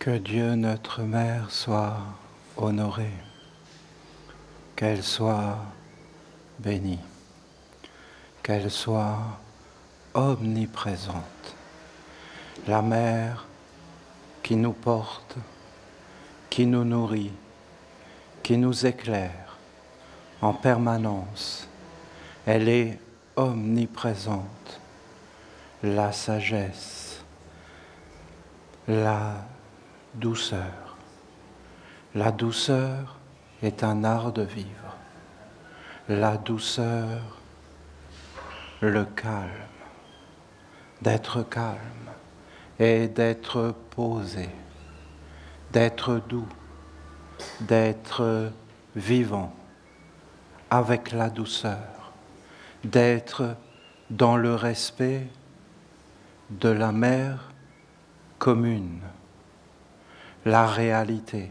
Que Dieu notre Mère soit honorée, qu'elle soit bénie, qu'elle soit omniprésente. La Mère qui nous porte, qui nous nourrit, qui nous éclaire en permanence. Elle est omniprésente. La sagesse, la douceur. La douceur est un art de vivre. La douceur, le calme, d'être calme et d'être posé, d'être doux, d'être vivant avec la douceur, d'être dans le respect de la mère commune, la réalité.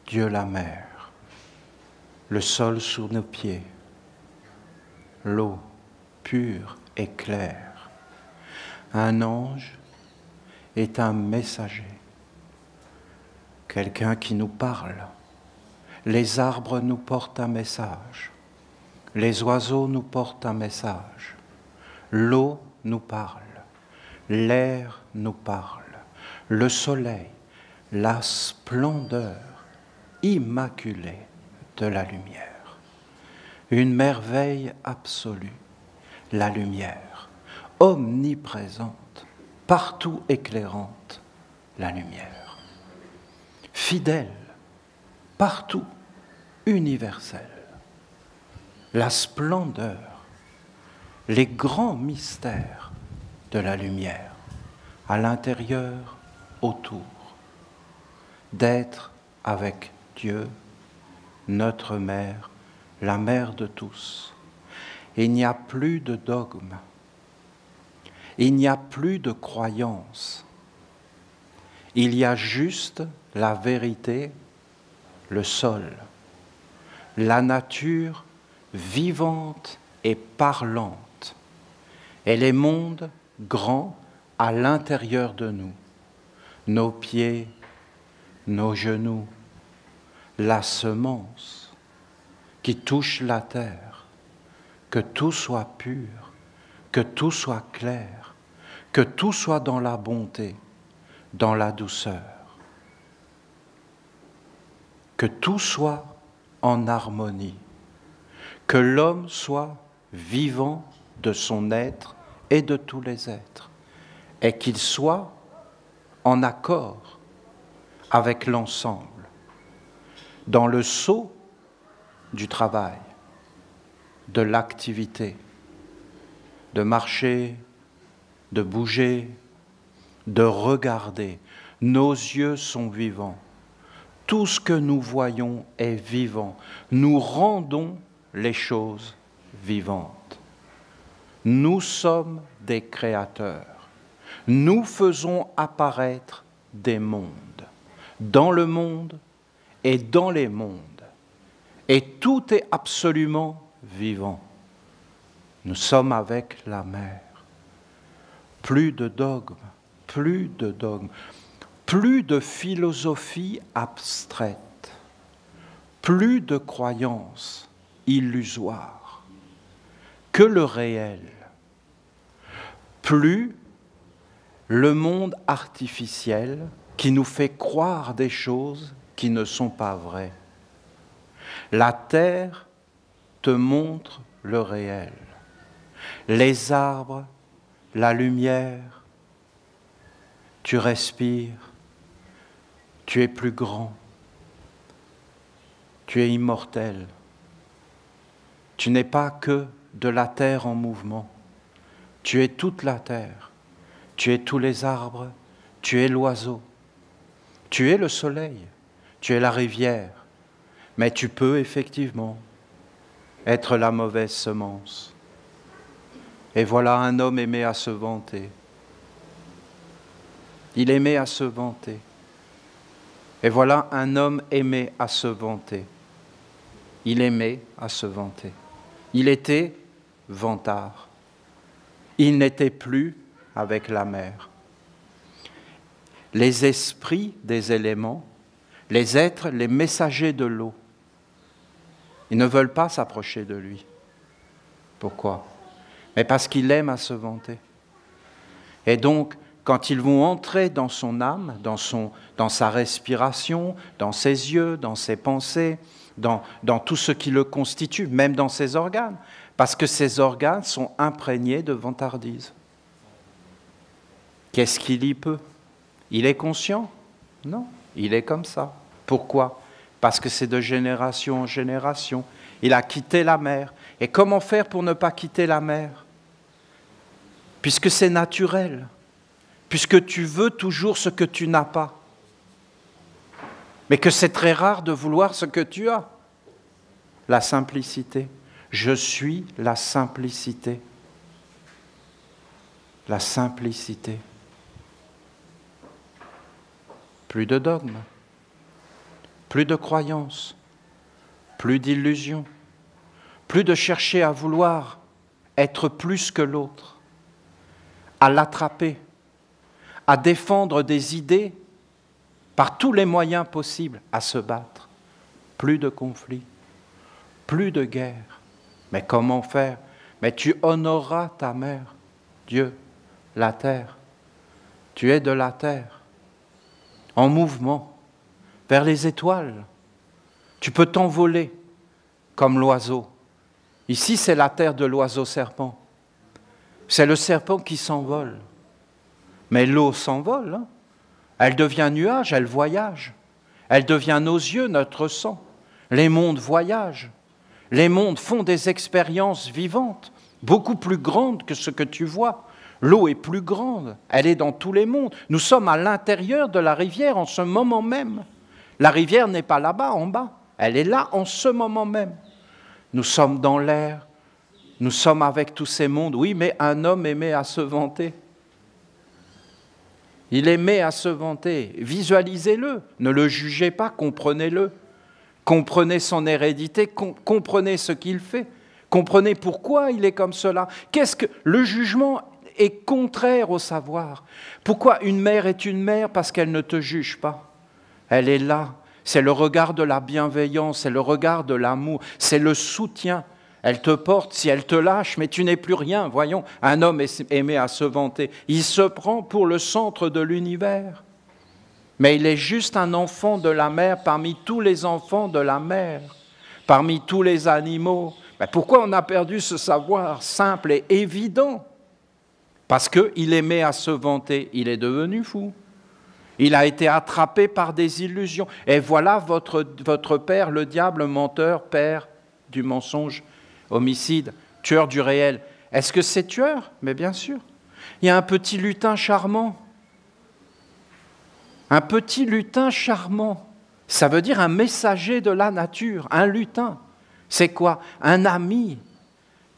Dieu la mère, le sol sous nos pieds, l'eau pure et claire. Un ange est un messager, quelqu'un qui nous parle. Les arbres nous portent un message, les oiseaux nous portent un message, l'eau nous parle, l'air nous parle, le soleil, la splendeur immaculée de la lumière. Une merveille absolue, la lumière, omniprésente, partout éclairante, la lumière. Fidèle, partout, universelle. La splendeur, les grands mystères de la lumière, à l'intérieur, autour, d'être avec Dieu, notre Mère, la Mère de tous. Il n'y a plus de dogme, il n'y a plus de croyance, il y a juste la vérité, le sol, la nature vivante et parlante, et les mondes grands à l'intérieur de nous, nos pieds, nos genoux, la semence qui touche la terre, que tout soit pur, que tout soit clair, que tout soit dans la bonté, dans la douceur, que tout soit en harmonie, que l'homme soit vivant de son être et de tous les êtres, et qu'il soit en accord avec l'ensemble, dans le sceau du travail, de l'activité, de marcher, de bouger, de regarder. Nos yeux sont vivants. Tout ce que nous voyons est vivant. Nous rendons les choses vivantes. Nous sommes des créateurs. Nous faisons apparaître des mondes, dans le monde et dans les mondes. Et tout est absolument vivant. Nous sommes avec la Mère. Plus de dogmes, plus de dogmes, plus de philosophie abstraite, plus de croyances illusoires que le réel, plus le monde artificiel qui nous fait croire des choses qui ne sont pas vraies. La terre te montre le réel. Les arbres, la lumière, tu respires, tu es plus grand, tu es immortel. Tu n'es pas que de la terre en mouvement, tu es toute la terre, tu es tous les arbres, tu es l'oiseau, tu es le soleil, tu es la rivière, mais tu peux effectivement être la mauvaise semence. Et voilà un homme aimé à se vanter. Il aimait à se vanter. Et voilà un homme aimé à se vanter. Il aimait à se vanter. Il était vantard. Il n'était plus avec la mère. les esprits des éléments, les êtres, les messagers de l'eau. Ils ne veulent pas s'approcher de lui. Pourquoi? Mais parce qu'il aime à se vanter. Et donc, quand ils vont entrer dans son âme, dans sa respiration, dans ses yeux, dans ses pensées, dans tout ce qui le constitue, même dans ses organes, parce que ses organes sont imprégnés de vantardise. Qu'est-ce qu'il y peut? Il est conscient? Non, il est comme ça. Pourquoi? Parce que c'est de génération en génération. Il a quitté la mer. Et comment faire pour ne pas quitter la mer? Puisque c'est naturel. Puisque tu veux toujours ce que tu n'as pas. Mais que c'est très rare de vouloir ce que tu as. La simplicité. Je suis la simplicité. La simplicité. Plus de dogmes, plus de croyances, plus d'illusions, plus de chercher à vouloir être plus que l'autre, à l'attraper, à défendre des idées par tous les moyens possibles, à se battre. Plus de conflits, plus de guerres. Mais comment faire? Mais tu honoreras ta mère, Dieu, la terre. Tu es de la terre. En mouvement, vers les étoiles. Tu peux t'envoler comme l'oiseau. Ici, c'est la terre de l'oiseau-serpent. C'est le serpent qui s'envole. Mais l'eau s'envole. Hein. Elle devient nuage, elle voyage. Elle devient nos yeux, notre sang. Les mondes voyagent. Les mondes font des expériences vivantes, beaucoup plus grandes que ce que tu vois. L'eau est plus grande, elle est dans tous les mondes. Nous sommes à l'intérieur de la rivière en ce moment même. La rivière n'est pas là-bas, en bas. Elle est là en ce moment même. Nous sommes dans l'air, nous sommes avec tous ces mondes. Oui, mais un homme aimait à se vanter. Il aimait à se vanter. Visualisez-le, ne le jugez pas, comprenez-le. Comprenez son hérédité, comprenez ce qu'il fait. Comprenez pourquoi il est comme cela. Qu'est-ce que le jugement est contraire au savoir. Pourquoi une mère est une mère? Parce qu'elle ne te juge pas. Elle est là. C'est le regard de la bienveillance, c'est le regard de l'amour, c'est le soutien. Elle te porte, si elle te lâche, mais tu n'es plus rien. Voyons, un homme aimé à se vanter. Il se prend pour le centre de l'univers. Mais il est juste un enfant de la mer parmi tous les enfants de la mer, parmi tous les animaux. Mais pourquoi on a perdu ce savoir simple et évident? Parce qu'il aimait à se vanter, il est devenu fou. Il a été attrapé par des illusions. Et voilà votre père, le diable, menteur, père du mensonge, homicide, tueur du réel. Est-ce que c'est tueur? Mais bien sûr. Il y a un petit lutin charmant. Un petit lutin charmant. Ça veut dire un messager de la nature, un lutin. C'est quoi? Un ami.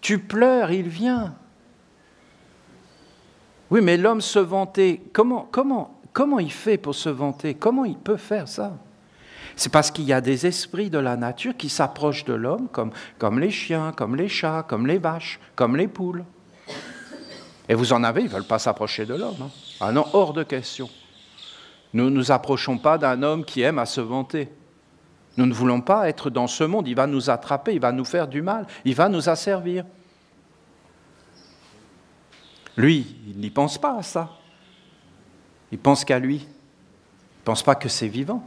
Tu pleures, il vient. Oui, mais l'homme se vanter, comment il fait pour se vanter? Comment il peut faire ça? C'est parce qu'il y a des esprits de la nature qui s'approchent de l'homme, comme les chiens, comme les chats, comme les vaches, comme les poules. Et vous en avez, ils ne veulent pas s'approcher de l'homme. Hein. Ah non, hors de question. Nous ne nous approchons pas d'un homme qui aime à se vanter. Nous ne voulons pas être dans ce monde. Il va nous attraper, il va nous faire du mal, il va nous asservir. Lui, il n'y pense pas à ça. Il pense qu'à lui. Il ne pense pas que c'est vivant.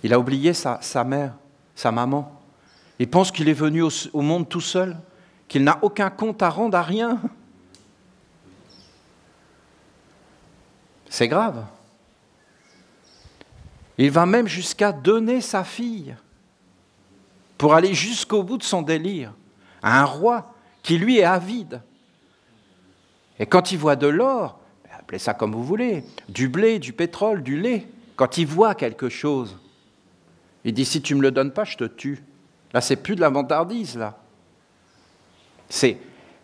Il a oublié sa mère, sa maman. Il pense qu'il est venu au monde tout seul, qu'il n'a aucun compte à rendre à rien. C'est grave. Il va même jusqu'à donner sa fille pour aller jusqu'au bout de son délire à un roi qui, lui, est avide. Et quand il voit de l'or, appelez ça comme vous voulez, du blé, du pétrole, du lait, quand il voit quelque chose, il dit, si tu ne me le donnes pas, je te tue. Là, c'est plus de la vantardise, là.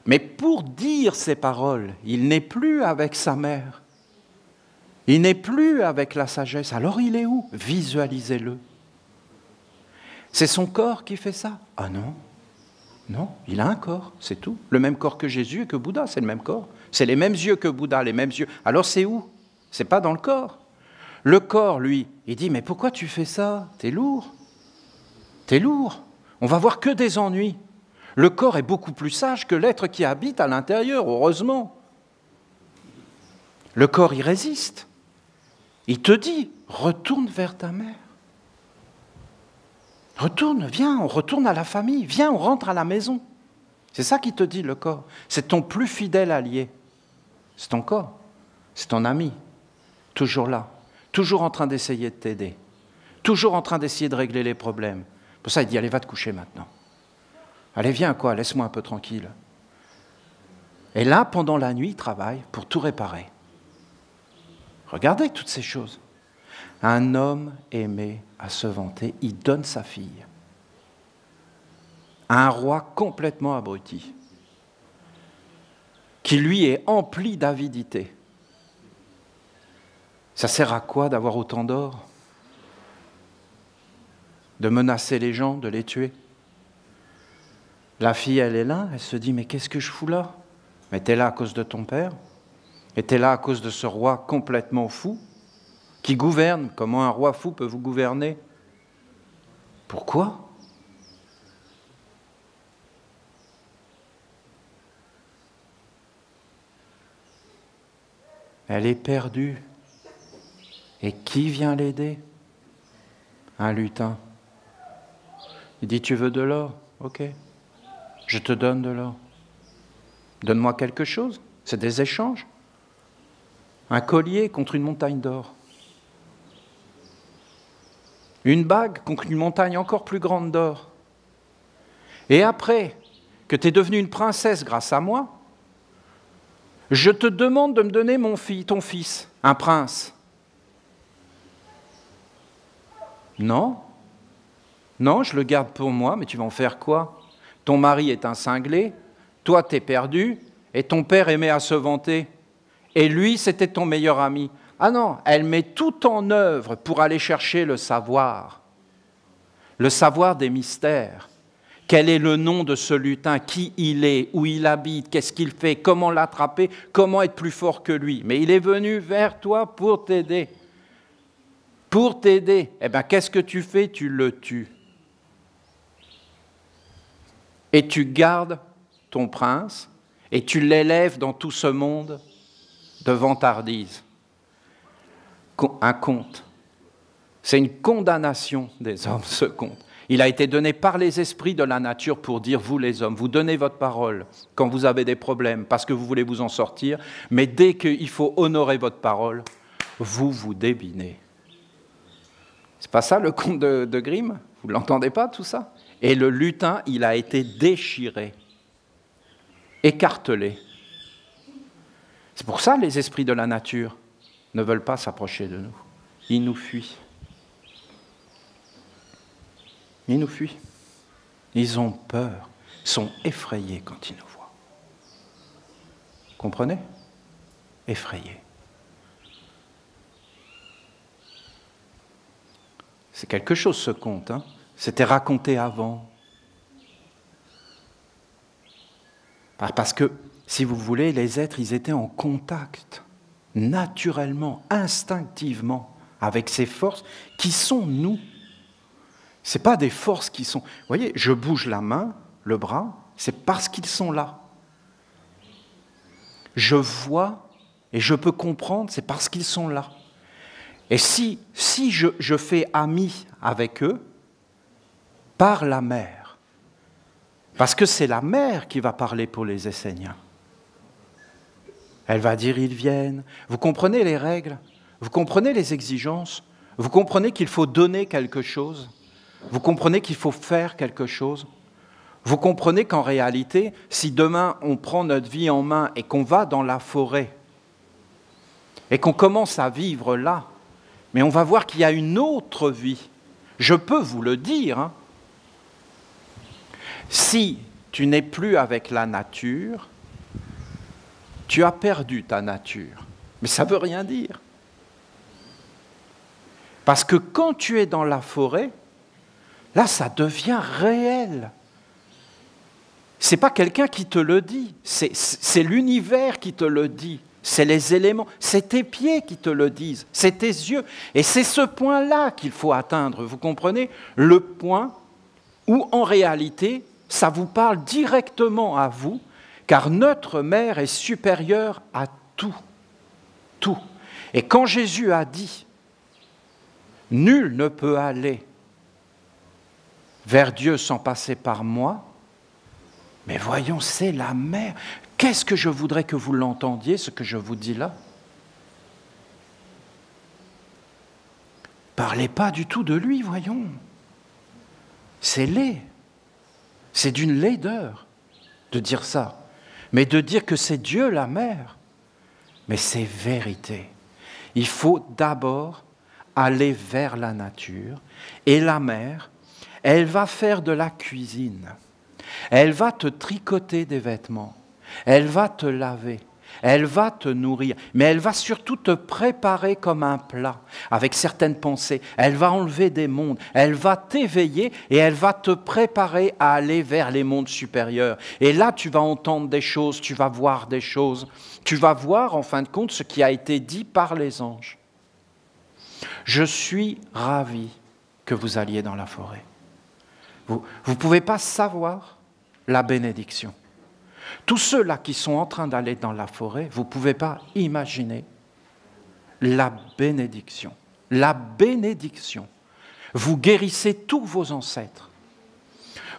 Mais pour dire ces paroles, il n'est plus avec sa mère. Il n'est plus avec la sagesse. Alors il est où? Visualisez-le. C'est son corps qui fait ça? Ah non. Non, il a un corps, c'est tout. Le même corps que Jésus et que Bouddha, c'est le même corps. C'est les mêmes yeux que Bouddha, les mêmes yeux. Alors c'est où? C'est pas dans le corps. Le corps, lui, il dit, mais pourquoi tu fais ça? T'es lourd. T'es lourd. On va voir que des ennuis. Le corps est beaucoup plus sage que l'être qui habite à l'intérieur, heureusement. Le corps, il résiste. Il te dit, retourne vers ta mère. Retourne, viens, on retourne à la famille. Viens, on rentre à la maison. C'est ça qu'il te dit, le corps. C'est ton plus fidèle allié. C'est ton corps. C'est ton ami. Toujours là. Toujours en train d'essayer de t'aider. Toujours en train d'essayer de régler les problèmes. Pour ça, il dit, allez, va te coucher maintenant. Allez, viens, quoi, laisse-moi un peu tranquille. Et là, pendant la nuit, il travaille pour tout réparer. Regardez toutes ces choses. Un homme aimé à se vanter, il donne sa fille à un roi complètement abruti, qui lui est empli d'avidité. Ça sert à quoi d'avoir autant d'or? De menacer les gens, de les tuer? La fille, elle est là, elle se dit, mais qu'est-ce que je fous là? Mais t'es là à cause de ton père? Et t'es là à cause de ce roi complètement fou, qui gouverne. Comment un roi fou peut vous gouverner? Pourquoi? Elle est perdue. Et qui vient l'aider? Un lutin. Il dit, tu veux de l'or? Ok, je te donne de l'or. Donne-moi quelque chose. C'est des échanges. Un collier contre une montagne d'or. Une bague contre une montagne encore plus grande d'or. Et après que tu es devenue une princesse grâce à moi, je te demande de me donner ton fils, un prince. Non, non, je le garde pour moi, mais tu vas en faire quoi? Ton mari est un cinglé, toi t'es perdu, et ton père aimait à se vanter. Et lui, c'était ton meilleur ami. Ah non, elle met tout en œuvre pour aller chercher le savoir des mystères. Quel est le nom de ce lutin? Qui il est? Où il habite? Qu'est-ce qu'il fait? Comment l'attraper? Comment être plus fort que lui? Mais il est venu vers toi pour t'aider. Pour t'aider. Eh bien, qu'est-ce que tu fais? Tu le tues. Et tu gardes ton prince et tu l'élèves dans tout ce monde de vantardise. Un conte. C'est une condamnation des hommes, ce conte. Il a été donné par les esprits de la nature pour dire, vous les hommes, vous donnez votre parole quand vous avez des problèmes parce que vous voulez vous en sortir, mais dès qu'il faut honorer votre parole, vous vous débinez. C'est pas ça le conte de Grimm? Vous ne l'entendez pas, tout ça? Et le lutin, il a été déchiré, écartelé. C'est pour ça les esprits de la nature ne veulent pas s'approcher de nous. Ils nous fuient. Ils nous fuient. Ils ont peur, sont effrayés quand ils nous voient. Comprenez? Effrayés. C'est quelque chose ce conte, hein? C'était raconté avant. Parce que, si vous voulez, les êtres, ils étaient en contact, naturellement, instinctivement, avec ces forces qui sont nous. Ce n'est pas des forces qui sont... Vous voyez, je bouge la main, le bras, c'est parce qu'ils sont là. Je vois et je peux comprendre, c'est parce qu'ils sont là. Et si je fais ami avec eux, par la mère, parce que c'est la mère qui va parler pour les Esséniens. Elle va dire, ils viennent. Vous comprenez les règles? Vous comprenez les exigences? Vous comprenez qu'il faut donner quelque chose? Vous comprenez qu'il faut faire quelque chose? Vous comprenez qu'en réalité, si demain on prend notre vie en main et qu'on va dans la forêt et qu'on commence à vivre là, mais on va voir qu'il y a une autre vie. Je peux vous le dire, hein. Si tu n'es plus avec la nature, tu as perdu ta nature. Mais ça ne veut rien dire. Parce que quand tu es dans la forêt, là, ça devient réel. Ce n'est pas quelqu'un qui te le dit, c'est l'univers qui te le dit. c'est les éléments, c'est tes pieds qui te le disent, c'est tes yeux. Et c'est ce point-là qu'il faut atteindre, vous comprenez? Le point où, en réalité, ça vous parle directement à vous, car notre mère est supérieure à tout. Tout. Et quand Jésus a dit « Nul ne peut aller vers Dieu sans passer par moi », mais voyons, c'est la mère. Qu'est-ce que je voudrais que vous l'entendiez, ce que je vous dis là? Parlez pas du tout de lui, voyons. C'est laid. C'est d'une laideur de dire ça. Mais de dire que c'est Dieu la mère, mais c'est vérité. Il faut d'abord aller vers la nature. Et la mère, elle va faire de la cuisine. Elle va te tricoter des vêtements. Elle va te laver. Elle va te nourrir. Mais elle va surtout te préparer comme un plat, avec certaines pensées. Elle va enlever des mondes. Elle va t'éveiller et elle va te préparer à aller vers les mondes supérieurs. Et là, tu vas entendre des choses, tu vas voir des choses. Tu vas voir, en fin de compte, ce qui a été dit par les anges. Je suis ravi que vous alliez dans la forêt. Vous ne pouvez pas savoir la bénédiction. Tous ceux-là qui sont en train d'aller dans la forêt, vous ne pouvez pas imaginer la bénédiction. La bénédiction. Vous guérissez tous vos ancêtres.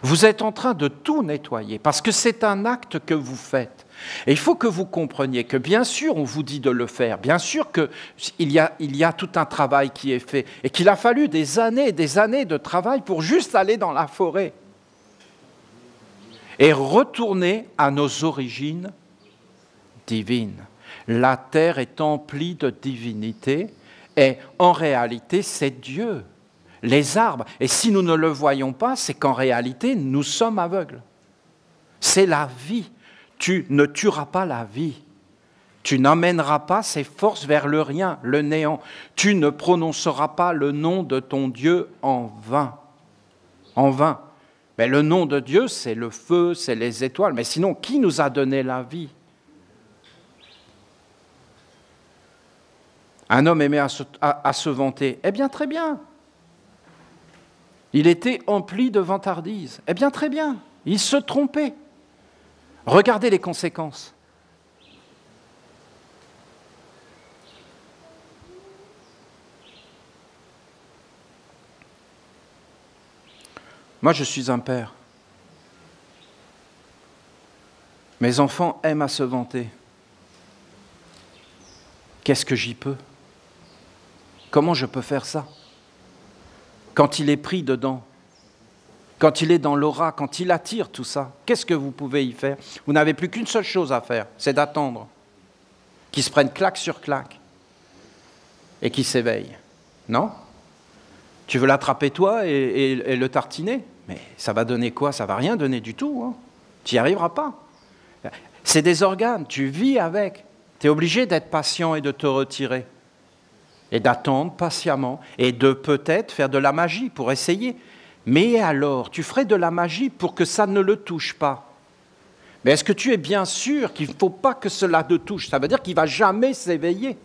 Vous êtes en train de tout nettoyer parce que c'est un acte que vous faites. Et il faut que vous compreniez que bien sûr on vous dit de le faire, bien sûr qu'il y a tout un travail qui est fait et qu'il a fallu des années de travail pour juste aller dans la forêt et retourner à nos origines divines. La terre est emplie de divinité et en réalité c'est Dieu. Les arbres, et si nous ne le voyons pas, c'est qu'en réalité nous sommes aveugles. C'est la vie. Tu ne tueras pas la vie. Tu n'emmèneras pas ces forces vers le rien, le néant. Tu ne prononceras pas le nom de ton Dieu en vain. En vain. Mais le nom de Dieu, c'est le feu, c'est les étoiles. Mais sinon, qui nous a donné la vie? Un homme aimait à se vanter. Eh bien, très bien. Il était empli de vantardise. Eh bien, très bien. Il se trompait. Regardez les conséquences. Moi, je suis un père. Mes enfants aiment à se vanter. Qu'est-ce que j'y peux? Comment je peux faire ça? Quand il est pris dedans, quand il est dans l'aura, quand il attire tout ça, qu'est-ce que vous pouvez y faire? Vous n'avez plus qu'une seule chose à faire, c'est d'attendre qu'il se prenne claque sur claque et qu'il s'éveille. Non? Tu veux l'attraper toi et le tartiner? Mais ça va donner quoi? Ça ne va rien donner du tout. Hein. Tu n'y arriveras pas. C'est des organes, tu vis avec. Tu es obligé d'être patient et de te retirer. Et d'attendre patiemment, et de peut-être faire de la magie pour essayer. Mais alors, tu ferais de la magie pour que ça ne le touche pas. Mais est-ce que tu es bien sûr qu'il ne faut pas que cela le touche? Ça veut dire qu'il ne va jamais s'éveiller.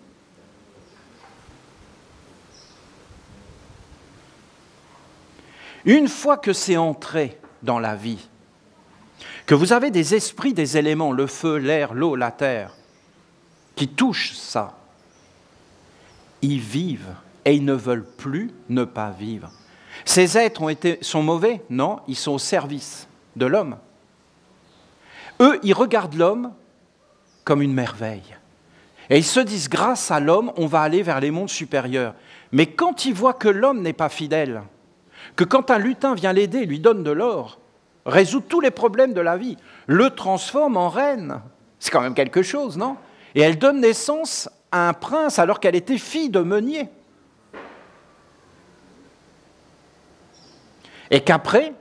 Une fois que c'est entré dans la vie, que vous avez des esprits, des éléments, le feu, l'air, l'eau, la terre, qui touchent ça, ils vivent et ils ne veulent plus ne pas vivre. Ces êtres sont mauvais? Non, ils sont au service de l'homme. Eux, ils regardent l'homme comme une merveille. Et ils se disent, grâce à l'homme, on va aller vers les mondes supérieurs. Mais quand ils voient que l'homme n'est pas fidèle, que quand un lutin vient l'aider, lui donne de l'or, résout tous les problèmes de la vie, le transforme en reine, c'est quand même quelque chose, non? Et elle donne naissance à un prince alors qu'elle était fille de meunier. Et qu'après,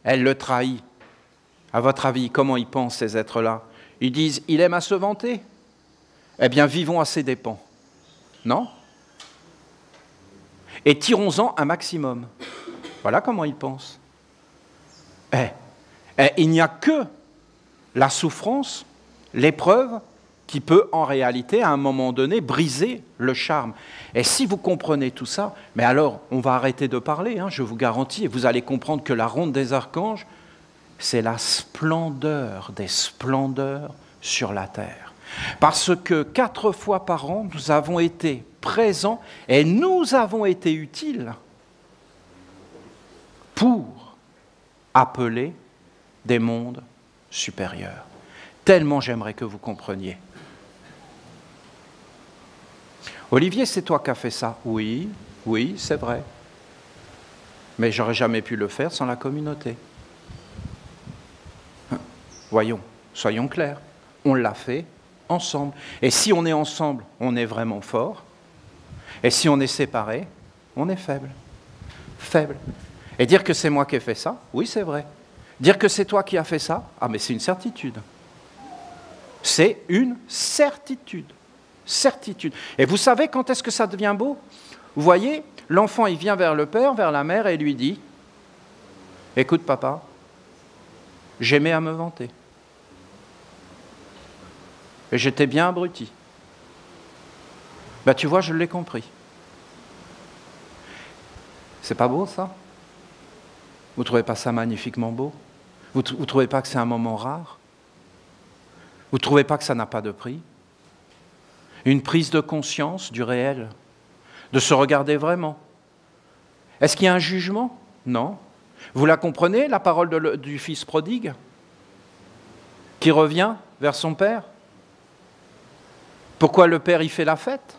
elle le trahit. À votre avis, comment ils pensent ces êtres-là? Ils disent, il aime à se vanter. Eh bien, vivons à ses dépens. Non? Et tirons-en un maximum. Voilà comment ils pensent. Il n'y a que la souffrance, l'épreuve qui peut en réalité, à un moment donné, briser le charme. Et si vous comprenez tout ça, mais alors on va arrêter de parler, hein, je vous garantis, et vous allez comprendre que la ronde des archanges, c'est la splendeur des splendeurs sur la terre. Parce que 4 fois par an, nous avons été présents et nous avons été utiles pour appeler des mondes supérieurs. Tellement j'aimerais que vous compreniez. Olivier, c'est toi qui as fait ça. Oui, oui, c'est vrai. Mais j'aurais jamais pu le faire sans la communauté. Voyons, soyons clairs. On l'a fait ensemble. Et si on est ensemble, on est vraiment fort. Et si on est séparés, on est faible. Faible. Et dire que c'est moi qui ai fait ça, oui, c'est vrai. Dire que c'est toi qui as fait ça, ah, mais c'est une certitude. C'est une certitude. Certitude. Et vous savez quand est-ce que ça devient beau? Vous voyez, l'enfant, il vient vers le père, vers la mère, et lui dit, « Écoute, papa, j'aimais à me vanter. Et j'étais bien abruti. Ben, tu vois, je l'ai compris. » C'est pas beau, ça? Vous ne trouvez pas ça magnifiquement beau? Vous ne trouvez pas que c'est un moment rare? Vous ne trouvez pas que ça n'a pas de prix? Une prise de conscience du réel, de se regarder vraiment. Est-ce qu'il y a un jugement? Non. Vous la comprenez, la parole du fils prodigue qui revient vers son père? Pourquoi le père y fait la fête?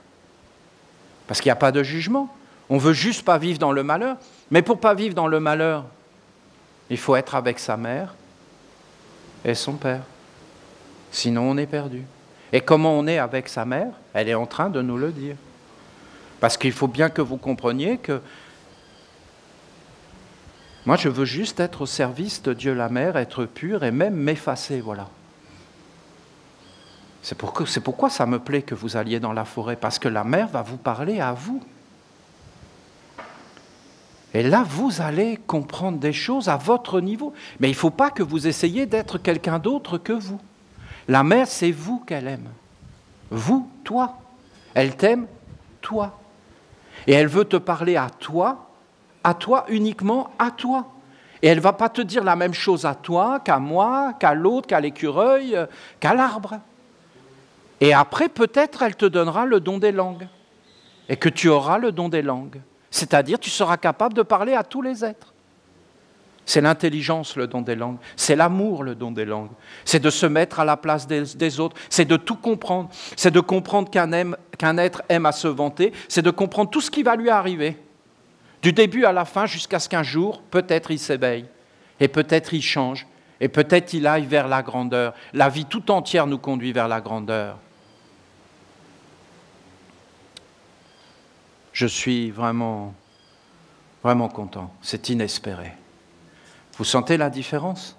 Parce qu'il n'y a pas de jugement. On ne veut juste pas vivre dans le malheur. Mais pour ne pas vivre dans le malheur, il faut être avec sa mère et son père. Sinon, on est perdu. Et comment on est avec sa mère? Elle est en train de nous le dire. Parce qu'il faut bien que vous compreniez que moi, je veux juste être au service de Dieu la mère, être pur et même m'effacer, voilà. C'est pourquoi ça me plaît que vous alliez dans la forêt, parce que la mère va vous parler à vous. Et là, vous allez comprendre des choses à votre niveau. Mais il ne faut pas que vous essayiez d'être quelqu'un d'autre que vous. La mère, c'est vous qu'elle aime. Vous, toi. Elle t'aime, toi. Et elle veut te parler à toi, uniquement à toi. Et elle ne va pas te dire la même chose à toi, qu'à moi, qu'à l'autre, qu'à l'écureuil, qu'à l'arbre. Et après, peut-être, elle te donnera le don des langues. Et que tu auras le don des langues. C'est-à-dire, tu seras capable de parler à tous les êtres. C'est l'intelligence, le don des langues. C'est l'amour, le don des langues. C'est de se mettre à la place des autres. C'est de tout comprendre. C'est de comprendre qu'un être aime à se vanter. C'est de comprendre tout ce qui va lui arriver. Du début à la fin, jusqu'à ce qu'un jour, peut-être il s'éveille. Et peut-être il change. Et peut-être il aille vers la grandeur. La vie tout entière nous conduit vers la grandeur. Je suis vraiment, vraiment content. C'est inespéré. Vous sentez la différence?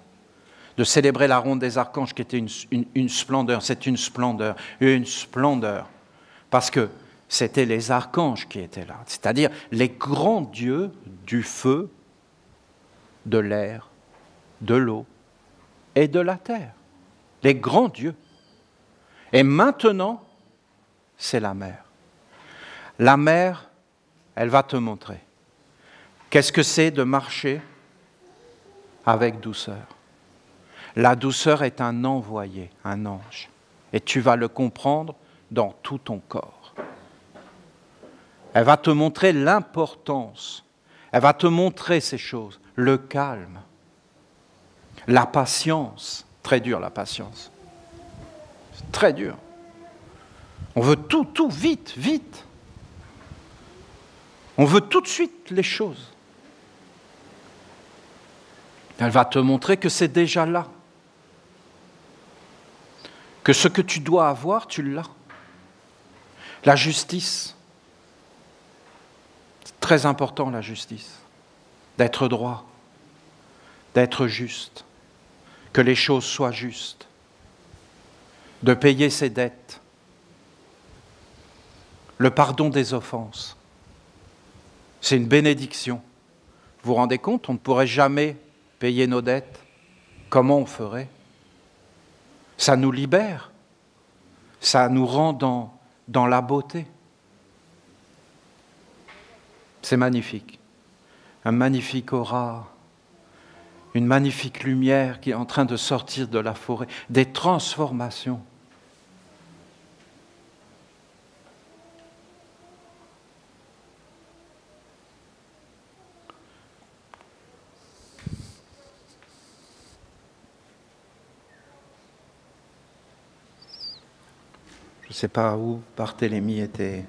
De célébrer la ronde des archanges qui était une splendeur, c'est une splendeur, parce que c'était les archanges qui étaient là, c'est-à-dire les grands dieux du feu, de l'air, de l'eau et de la terre, les grands dieux. Et maintenant, c'est la mer. La mer, elle va te montrer qu'est-ce que c'est de marcher avec douceur. La douceur est un envoyé, un ange. Et tu vas le comprendre dans tout ton corps. Elle va te montrer l'importance. Elle va te montrer ces choses. Le calme. La patience. Très dur, la patience. C'est très dur. On veut tout, vite, vite. On veut tout de suite les choses. Elle va te montrer que c'est déjà là. Que ce que tu dois avoir, tu l'as. La justice. C'est très important, la justice. D'être droit. D'être juste. Que les choses soient justes. De payer ses dettes. Le pardon des offenses. C'est une bénédiction. Vous vous rendez compte, on ne pourrait jamais payer nos dettes. Comment on ferait? Ça nous libère. Ça nous rend dans la beauté. C'est magnifique. Un magnifique aura, une magnifique lumière qui est en train de sortir de la forêt, des transformations. Je ne sais pas où Barthélemy était.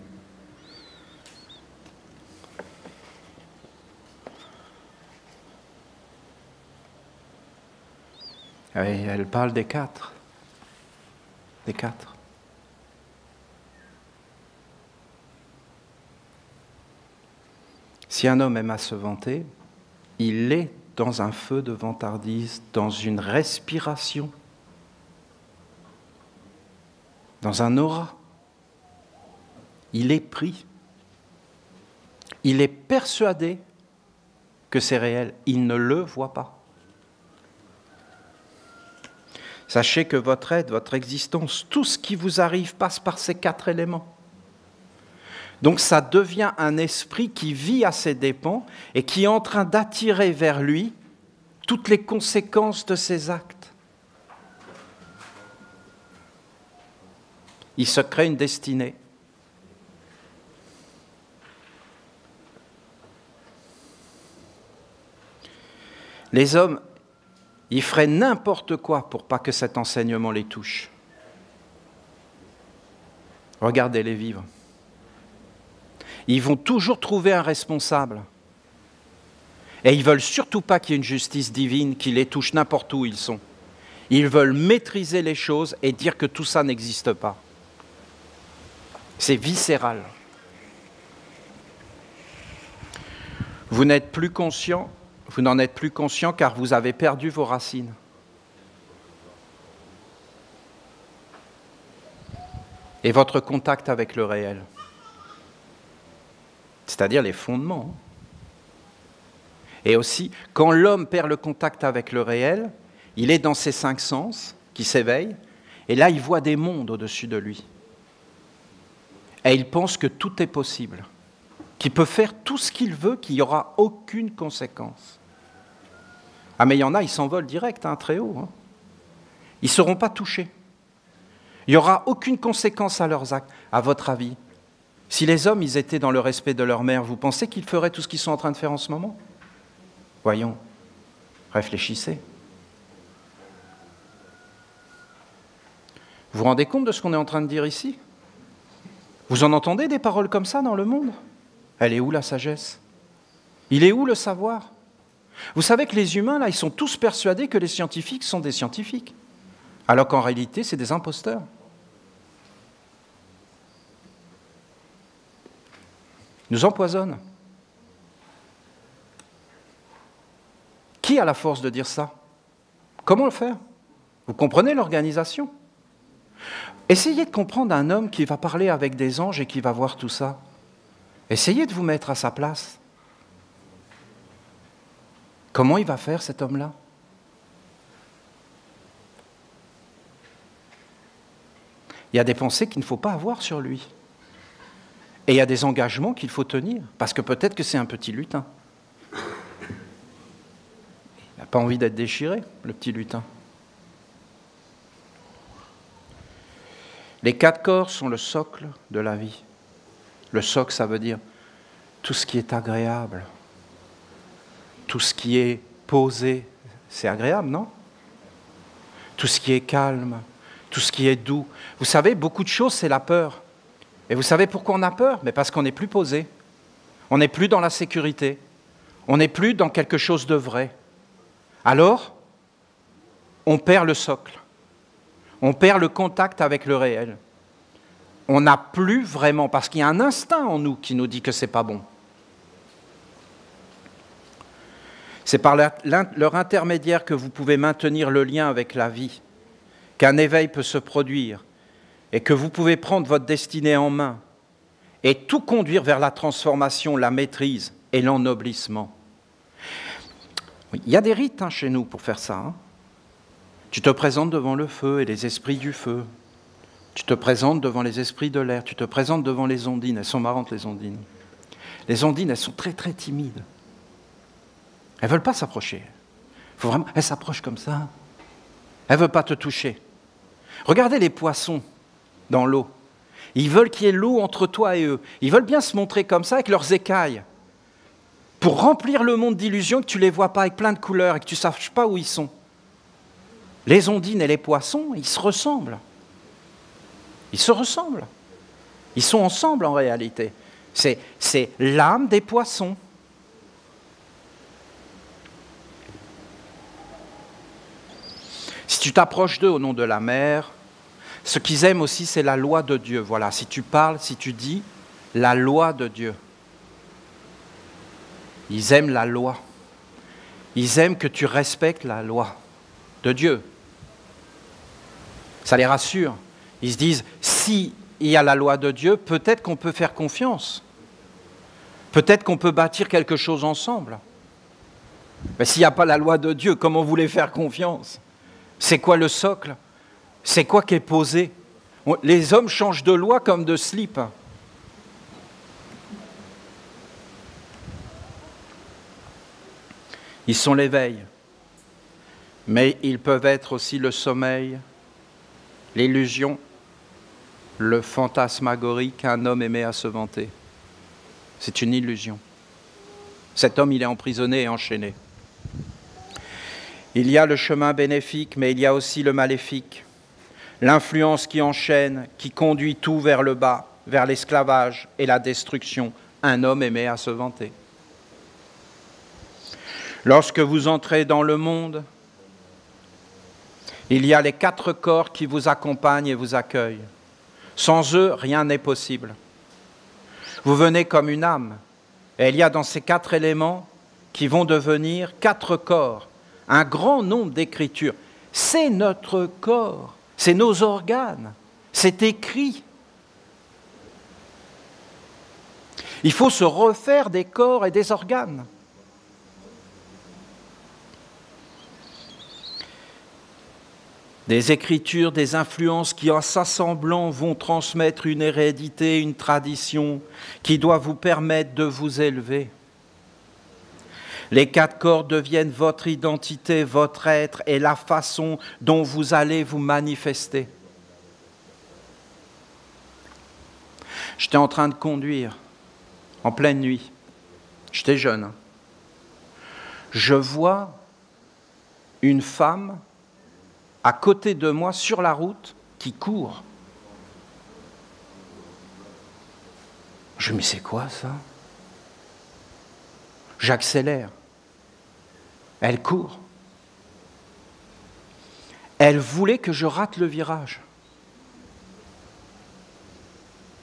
Et elle parle des quatre. Des quatre. Si un homme aime à se vanter, il est dans un feu de vantardise, dans une respiration, dans un aura. Il est pris. Il est persuadé que c'est réel. Il ne le voit pas. Sachez que votre être, votre existence, tout ce qui vous arrive passe par ces quatre éléments. Donc ça devient un esprit qui vit à ses dépens et qui est en train d'attirer vers lui toutes les conséquences de ses actes. Il se crée une destinée. Les hommes, ils feraient n'importe quoi pour pas que cet enseignement les touche. Regardez-les vivre. Ils vont toujours trouver un responsable. Et ils ne veulent surtout pas qu'il y ait une justice divine qui les touche n'importe où ils sont. Ils veulent maîtriser les choses et dire que tout ça n'existe pas. C'est viscéral. Vous n'êtes plus conscient, vous n'en êtes plus conscient car vous avez perdu vos racines. Et votre contact avec le réel. C'est-à-dire les fondements. Et aussi, quand l'homme perd le contact avec le réel, il est dans ses cinq sens qui s'éveillent, et là il voit des mondes au-dessus de lui. Et il pense que tout est possible, qu'il peut faire tout ce qu'il veut, qu'il n'y aura aucune conséquence. Ah mais il y en a, ils s'envolent direct, très haut. Ils ne seront pas touchés. Il n'y aura aucune conséquence à leurs actes. À votre avis, si les hommes ils étaient dans le respect de leur mère, vous pensez qu'ils feraient tout ce qu'ils sont en train de faire en ce moment? Voyons, réfléchissez. Vous vous rendez compte de ce qu'on est en train de dire ici? Vous en entendez des paroles comme ça dans le monde? Elle est où la sagesse? Il est où le savoir? Vous savez que les humains, là, ils sont tous persuadés que les scientifiques sont des scientifiques, alors qu'en réalité, c'est des imposteurs. Ils nous empoisonnent. Qui a la force de dire ça? Comment le faire? Vous comprenez l'organisation? Essayez de comprendre un homme qui va parler avec des anges et qui va voir tout ça. Essayez de vous mettre à sa place. Comment il va faire, cet homme-là? Il y a des pensées qu'il ne faut pas avoir sur lui. Et il y a des engagements qu'il faut tenir, parce que peut-être que c'est un petit lutin. Il n'a pas envie d'être déchiré, le petit lutin. Les quatre corps sont le socle de la vie. Le socle, ça veut dire tout ce qui est agréable, tout ce qui est posé, c'est agréable, non? Tout ce qui est calme, tout ce qui est doux. Vous savez, beaucoup de choses, c'est la peur. Et vous savez pourquoi on a peur? Mais parce qu'on n'est plus posé. On n'est plus dans la sécurité. On n'est plus dans quelque chose de vrai. Alors, on perd le socle. On perd le contact avec le réel. On n'a plus vraiment, parce qu'il y a un instinct en nous qui nous dit que ce n'est pas bon. C'est par leur intermédiaire que vous pouvez maintenir le lien avec la vie, qu'un éveil peut se produire et que vous pouvez prendre votre destinée en main et tout conduire vers la transformation, la maîtrise et l'ennoblissement. Oui, il y a des rites chez nous pour faire ça. Tu te présentes devant le feu et les esprits du feu Tu te présentes devant les esprits de l'air, tu te présentes devant les ondines. Elles sont marrantes, les ondines. Les ondines, elles sont très, très timides. Elles ne veulent pas s'approcher. Elles s'approchent comme ça. Elles ne veulent pas te toucher. Regardez les poissons dans l'eau. Ils veulent qu'il y ait l'eau entre toi et eux. Ils veulent bien se montrer comme ça avec leurs écailles. Pour remplir le monde d'illusions que tu ne les vois pas avec plein de couleurs et que tu ne saches pas où ils sont. Les ondines et les poissons, ils se ressemblent. Ils se ressemblent. Ils sont ensemble en réalité. C'est l'âme des poissons. Si tu t'approches d'eux au nom de la mer, ce qu'ils aiment aussi, c'est la loi de Dieu. Voilà, si tu parles, si tu dis la loi de Dieu. Ils aiment la loi. Ils aiment que tu respectes la loi de Dieu. Ça les rassure. Ils se disent, s'il y a la loi de Dieu, peut-être qu'on peut faire confiance. Peut-être qu'on peut bâtir quelque chose ensemble. Mais s'il n'y a pas la loi de Dieu, comment vous voulez faire confiance? C'est quoi le socle? C'est quoi qui est posé? Les hommes changent de loi comme de slip. Ils sont l'éveil, mais ils peuvent être aussi le sommeil, l'illusion, le fantasmagorie qu'un homme aimait à se vanter. C'est une illusion. Cet homme, il est emprisonné et enchaîné. Il y a le chemin bénéfique, mais il y a aussi le maléfique. L'influence qui enchaîne, qui conduit tout vers le bas, vers l'esclavage et la destruction. Un homme aimait à se vanter. Lorsque vous entrez dans le monde, il y a les 4 corps qui vous accompagnent et vous accueillent. Sans eux, rien n'est possible. Vous venez comme une âme, et il y a dans ces 4 éléments qui vont devenir 4 corps, un grand nombre d'écritures. C'est notre corps, c'est nos organes, c'est écrit. Il faut se refaire des corps et des organes. Des écritures, des influences qui, en s'assemblant, vont transmettre une hérédité, une tradition qui doit vous permettre de vous élever. Les 4 corps deviennent votre identité, votre être et la façon dont vous allez vous manifester. J'étais en train de conduire en pleine nuit. J'étais jeune. Je vois une femme à côté de moi, sur la route, qui court. Je me dis, mais c'est quoi ça? J'accélère. Elle court. Elle voulait que je rate le virage.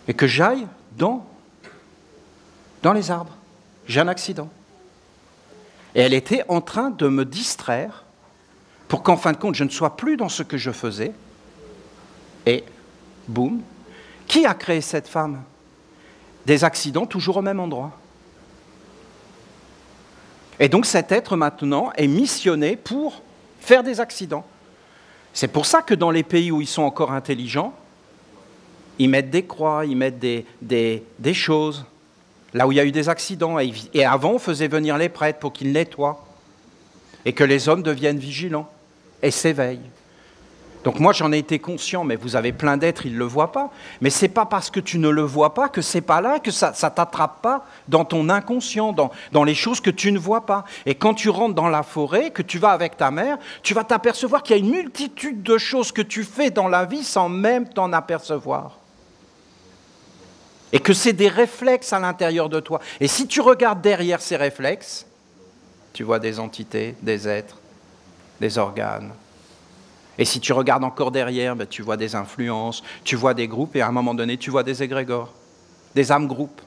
Et que j'aille dans les arbres. J'ai un accident. Et elle était en train de me distraire pour qu'en fin de compte, je ne sois plus dans ce que je faisais. Et, boum, qui a créé cette femme? Des accidents toujours au même endroit. Et donc cet être maintenant est missionné pour faire des accidents. C'est pour ça que dans les pays où ils sont encore intelligents, ils mettent des croix, ils mettent des choses, là où il y a eu des accidents. Et avant, on faisait venir les prêtres pour qu'ils nettoient. Et que les hommes deviennent vigilants et s'éveillent. Donc moi, j'en ai été conscient, mais vous avez plein d'êtres, ils ne le voient pas. Mais ce n'est pas parce que tu ne le vois pas que ce n'est pas là, que ça ne t'attrape pas dans ton inconscient, dans les choses que tu ne vois pas. Et quand tu rentres dans la forêt, que tu vas avec ta mère, tu vas t'apercevoir qu'il y a une multitude de choses que tu fais dans la vie sans même t'en apercevoir. Et que c'est des réflexes à l'intérieur de toi. Et si tu regardes derrière ces réflexes, tu vois des entités, des êtres, des organes. Et si tu regardes encore derrière, tu vois des influences, tu vois des groupes, et à un moment donné, tu vois des égrégores, des âmes-groupes.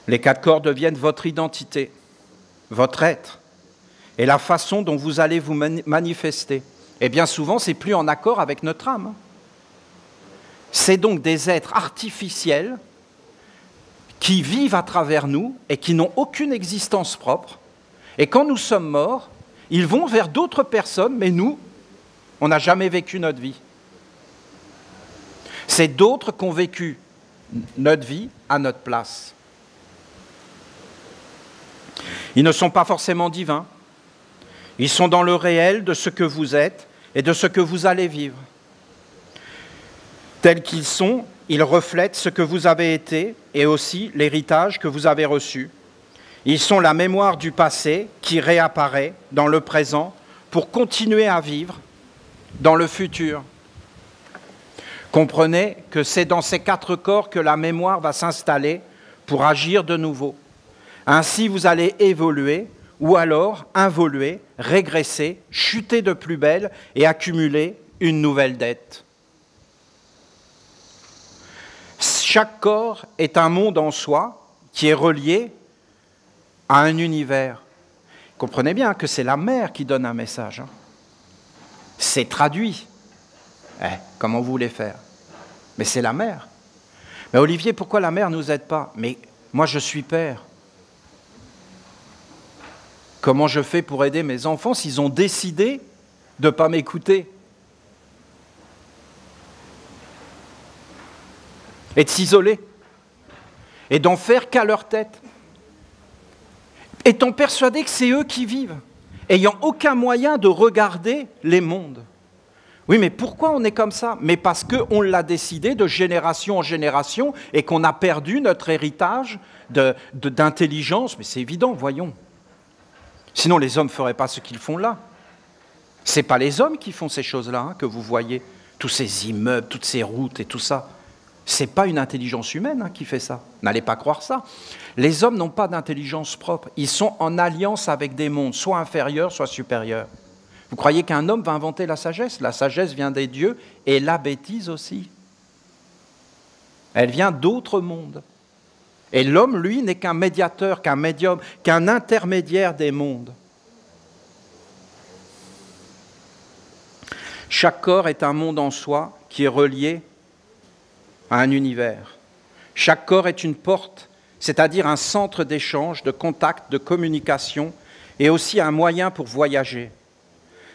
Les 4 corps deviennent votre identité, votre être, et la façon dont vous allez vous manifester. Et bien souvent, c'est plus en accord avec notre âme. C'est donc des êtres artificiels qui vivent à travers nous et qui n'ont aucune existence propre. Et quand nous sommes morts, Ils vont vers d'autres personnes, mais nous, on n'a jamais vécu notre vie. C'est d'autres qui ont vécu notre vie à notre place. Ils ne sont pas forcément divins. Ils sont dans le réel de ce que vous êtes et de ce que vous allez vivre. Tels qu'ils sont, ils reflètent ce que vous avez été et aussi l'héritage que vous avez reçu. Ils sont la mémoire du passé qui réapparaît dans le présent pour continuer à vivre dans le futur. Comprenez que c'est dans ces 4 corps que la mémoire va s'installer pour agir de nouveau. Ainsi, vous allez évoluer ou alors involuer, régresser, chuter de plus belle et accumuler une nouvelle dette. Chaque corps est un monde en soi qui est relié à un univers. Comprenez bien que c'est la mère qui donne un message. C'est traduit. Comment vous voulez faire? Mais c'est la mère. Mais Olivier, pourquoi la mère ne nous aide pas? Mais moi, je suis père. Comment je fais pour aider mes enfants s'ils ont décidé de ne pas m'écouter? Et de s'isoler. Et d'en faire qu'à leur tête. Étant persuadés que c'est eux qui vivent. Ayant aucun moyen de regarder les mondes. Oui, mais pourquoi on est comme ça? Mais parce qu'on l'a décidé de génération en génération et qu'on a perdu notre héritage d'intelligence. Mais c'est évident, voyons. Sinon, les hommes ne feraient pas ce qu'ils font là. Ce n'est pas les hommes qui font ces choses-là que vous voyez. Tous ces immeubles, toutes ces routes et tout ça. Ce n'est pas une intelligence humaine qui fait ça. N'allez pas croire ça. Les hommes n'ont pas d'intelligence propre. Ils sont en alliance avec des mondes, soit inférieurs, soit supérieurs. Vous croyez qu'un homme va inventer la sagesse? La sagesse vient des dieux et la bêtise aussi. Elle vient d'autres mondes. Et l'homme, lui, n'est qu'un médiateur, qu'un médium, qu'un intermédiaire des mondes. Chaque corps est un monde en soi qui est relié à un univers. Chaque corps est une porte, c'est-à-dire un centre d'échange, de contact, de communication, et aussi un moyen pour voyager.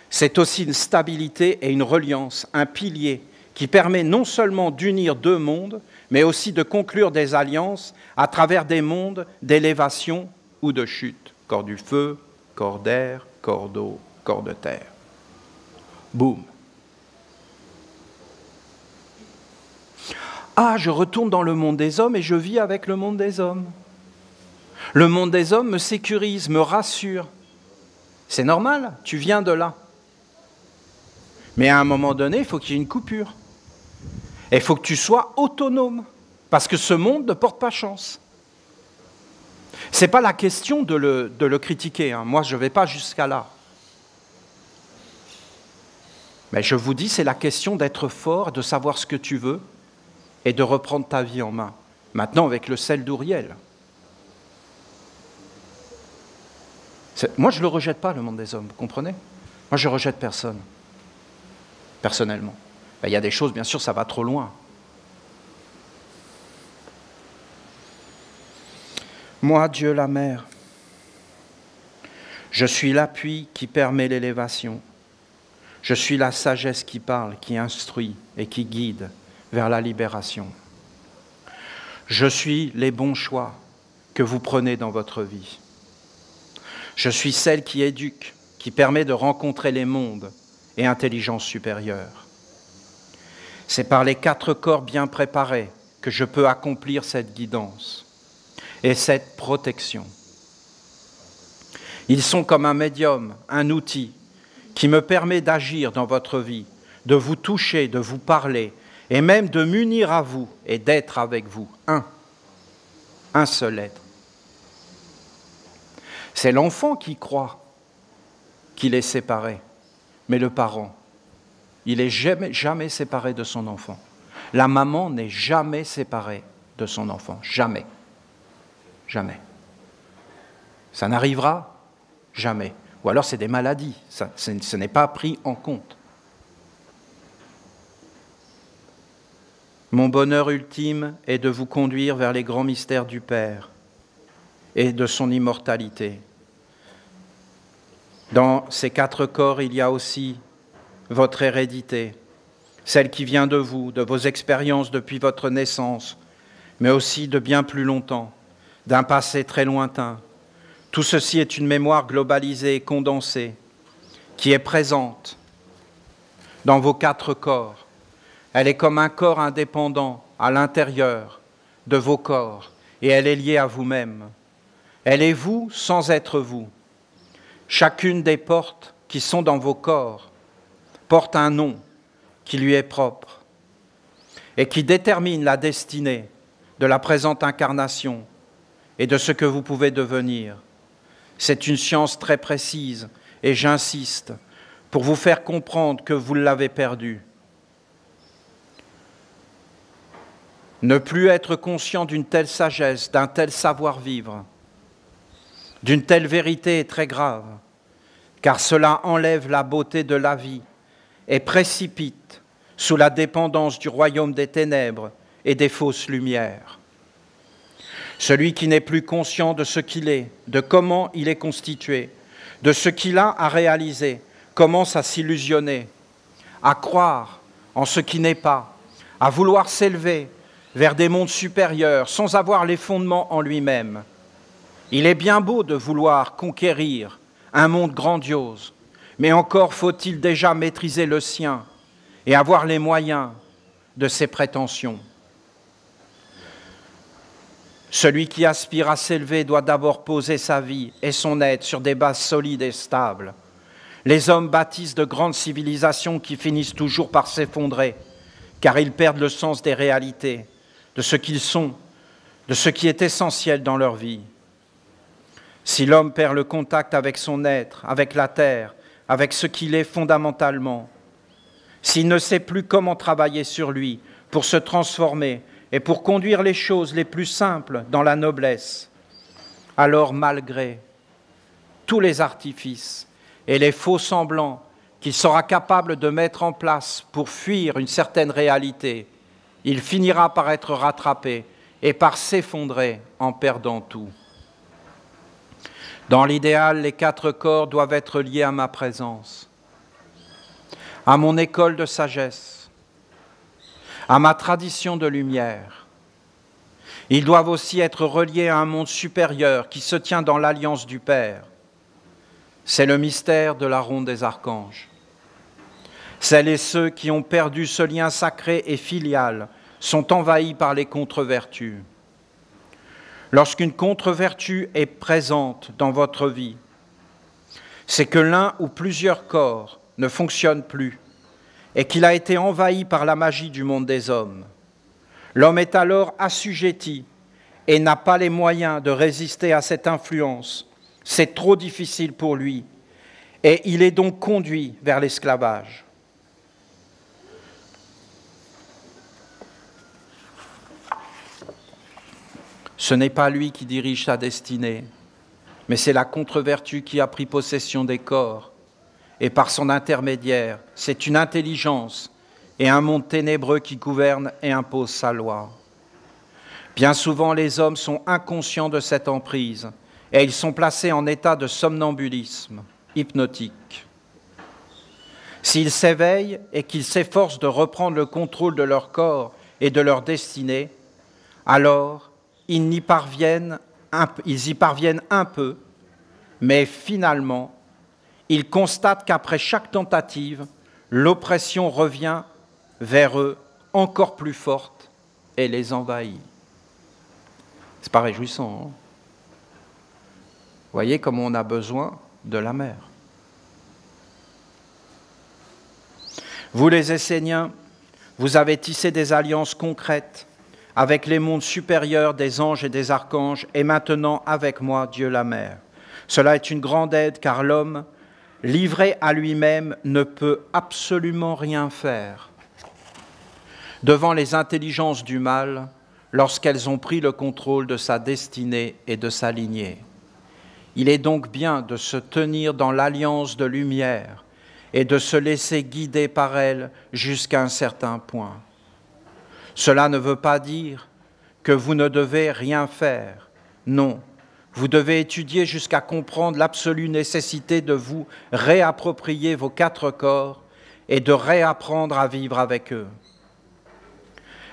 C'est aussi une stabilité et une reliance, un pilier qui permet non seulement d'unir 2 mondes, mais aussi de conclure des alliances à travers des mondes d'élévation ou de chute. Corps du feu, corps d'air, corps d'eau, corps de terre. Boum. Ah, je retourne dans le monde des hommes et je vis avec le monde des hommes. Le monde des hommes me sécurise, me rassure. C'est normal, tu viens de là. Mais à un moment donné, il faut qu'il y ait une coupure. Et il faut que tu sois autonome, parce que ce monde ne porte pas chance. Ce n'est pas la question de le critiquer, moi je ne vais pas jusqu'à là. Mais je vous dis, c'est la question d'être fort, de savoir ce que tu veux, et de reprendre ta vie en main. Maintenant, avec le sel d'Ouriel. Moi, je ne le rejette pas, le monde des hommes, vous comprenez? Moi, je ne rejette personne, personnellement. Il y a des choses, bien sûr, ça va trop loin. Moi, Dieu la mère, je suis l'appui qui permet l'élévation. Je suis la sagesse qui parle, qui instruit et qui guide vers la libération. Je suis les bons choix que vous prenez dans votre vie. Je suis celle qui éduque, qui permet de rencontrer les mondes et intelligences supérieures. C'est par les 4 corps bien préparés que je peux accomplir cette guidance et cette protection. Ils sont comme un médium, un outil qui me permet d'agir dans votre vie, de vous toucher, de vous parler et même de m'unir à vous et d'être avec vous, un seul être. C'est l'enfant qui croit qu'il est séparé, mais le parent, il n'est jamais séparé de son enfant. La maman n'est jamais séparée de son enfant, jamais. Jamais. Ça n'arrivera jamais. Ou alors c'est des maladies, ce n'est pas pris en compte. Mon bonheur ultime est de vous conduire vers les grands mystères du Père et de son immortalité. Dans ces 4 corps, il y a aussi votre hérédité, celle qui vient de vous, de vos expériences depuis votre naissance, mais aussi de bien plus longtemps, d'un passé très lointain. Tout ceci est une mémoire globalisée et condensée, qui est présente dans vos 4 corps. Elle est comme un corps indépendant à l'intérieur de vos corps, et elle est liée à vous-même. Elle est vous sans être vous. Chacune des portes qui sont dans vos corps porte un nom qui lui est propre et qui détermine la destinée de la présente incarnation et de ce que vous pouvez devenir. C'est une science très précise et j'insiste pour vous faire comprendre que vous l'avez perdue. Ne plus être conscient d'une telle sagesse, d'un tel savoir-vivre, d'une telle vérité est très grave, car cela enlève la beauté de la vie et précipite sous la dépendance du royaume des ténèbres et des fausses lumières. Celui qui n'est plus conscient de ce qu'il est, de comment il est constitué, de ce qu'il a à réaliser, commence à s'illusionner, à croire en ce qui n'est pas, à vouloir s'élever vers des mondes supérieurs sans avoir les fondements en lui-même. Il est bien beau de vouloir conquérir un monde grandiose, mais encore faut-il déjà maîtriser le sien et avoir les moyens de ses prétentions. Celui qui aspire à s'élever doit d'abord poser sa vie et son être sur des bases solides et stables. Les hommes bâtissent de grandes civilisations qui finissent toujours par s'effondrer, car ils perdent le sens des réalités, de ce qu'ils sont, de ce qui est essentiel dans leur vie. Si l'homme perd le contact avec son être, avec la terre, avec ce qu'il est fondamentalement, s'il ne sait plus comment travailler sur lui pour se transformer et pour conduire les choses les plus simples dans la noblesse, alors malgré tous les artifices et les faux semblants qu'il sera capable de mettre en place pour fuir une certaine réalité, il finira par être rattrapé et par s'effondrer en perdant tout. Dans l'idéal, les 4 corps doivent être liés à ma présence, à mon école de sagesse, à ma tradition de lumière. Ils doivent aussi être reliés à un monde supérieur qui se tient dans l'alliance du Père. C'est le mystère de la ronde des archanges. Celles et ceux qui ont perdu ce lien sacré et filial sont envahis par les contre-vertus. Lorsqu'une contre-vertu est présente dans votre vie, c'est que l'un ou plusieurs corps ne fonctionnent plus et qu'il a été envahi par la magie du monde des hommes. L'homme est alors assujetti et n'a pas les moyens de résister à cette influence. C'est trop difficile pour lui et il est donc conduit vers l'esclavage. Ce n'est pas lui qui dirige sa destinée, mais c'est la contre-vertu qui a pris possession des corps. Et par son intermédiaire, c'est une intelligence et un monde ténébreux qui gouverne et impose sa loi. Bien souvent, les hommes sont inconscients de cette emprise et ils sont placés en état de somnambulisme hypnotique. S'ils s'éveillent et qu'ils s'efforcent de reprendre le contrôle de leur corps et de leur destinée, alors ils y parviennent un peu, mais finalement, ils constatent qu'après chaque tentative, l'oppression revient vers eux encore plus forte et les envahit. C'est pas réjouissant, hein? Vous voyez comment on a besoin de la mer. Vous les Esséniens, vous avez tissé des alliances concrètes avec les mondes supérieurs des anges et des archanges, et maintenant avec moi, Dieu la Mère. Cela est une grande aide, car l'homme, livré à lui-même, ne peut absolument rien faire devant les intelligences du mal lorsqu'elles ont pris le contrôle de sa destinée et de sa lignée. Il est donc bien de se tenir dans l'alliance de lumière et de se laisser guider par elle jusqu'à un certain point. Cela ne veut pas dire que vous ne devez rien faire. Non, Vous devez étudier jusqu'à comprendre l'absolue nécessité de vous réapproprier vos 4 corps et de réapprendre à vivre avec eux.